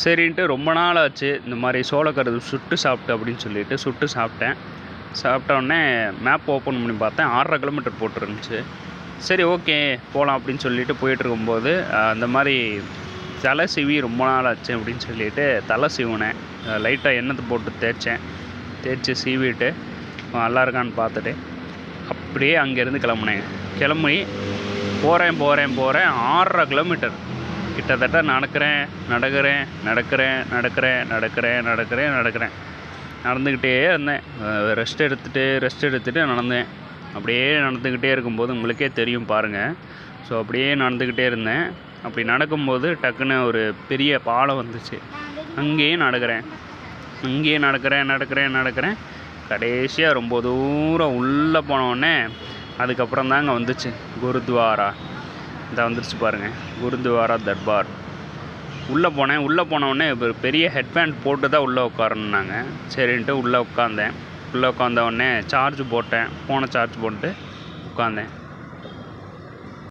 சரின்ட்டு ரொம்ப நாள் ஆச்சு இந்த மாதிரி சோளக்கருது சுட்டு சாப்பிட்டு அப்படின்னு சொல்லிட்டு சுட்டு சாப்பிட்டேன். சாப்பிட்டோடனே மேப் ஓப்பன் பண்ணி பார்த்தேன், 6.5 கிலோமீட்டர் போட்டிருந்துச்சு. சரி ஓகே போகலாம் அப்படின்னு சொல்லிட்டு போயிட்டுருக்கும்போது அந்த மாதிரி தலை சீவி ரொம்ப நாள் ஆச்சு அப்படின்னு சொல்லிட்டு தலை சீவினேன். லைட்டாக எண்ணெத்தை போட்டு தேய்ச்சி சீவிட்டு நல்லா இருக்கான்னு பார்த்துட்டு அப்படியே அங்கேருந்து கிளம்புனேன். கிளம்பி போகிறேன் 6.5 கிலோமீட்டர் கிட்டத்தட்ட நடக்கிறேன். நடந்துக்கிட்டே இருந்தேன். ரெஸ்ட் எடுத்துகிட்டு நடந்தேன். அப்படியே நடந்துக்கிட்டே இருக்கும்போது உங்களுக்கே தெரியும் பாருங்கள். ஸோ அப்படியே நடந்துக்கிட்டே இருந்தேன். அப்படி நடக்கும்போது டக்குன்னு ஒரு பெரிய பாலம் வந்துச்சு. அங்கேயே நடக்கிறேன். கடைசியாக ரொம்ப தூரம் உள்ளே போனோடனே அதுக்கப்புறம் தாங்க வந்துச்சு குருத்வாரா. இதை வந்துருச்சு பாருங்கள், குருத்வாரா தர்பார். உள்ளே போனோடனே இப்போ பெரிய ஹெட்பேண்ட் போட்டு தான் உள்ளே உட்காரணுன்னாங்க. சரின்ட்டு உள்ளே உட்காந்த உடனே சார்ஜ் போட்டேன். ஃபோனை சார்ஜ் போட்டு உட்காந்தேன்.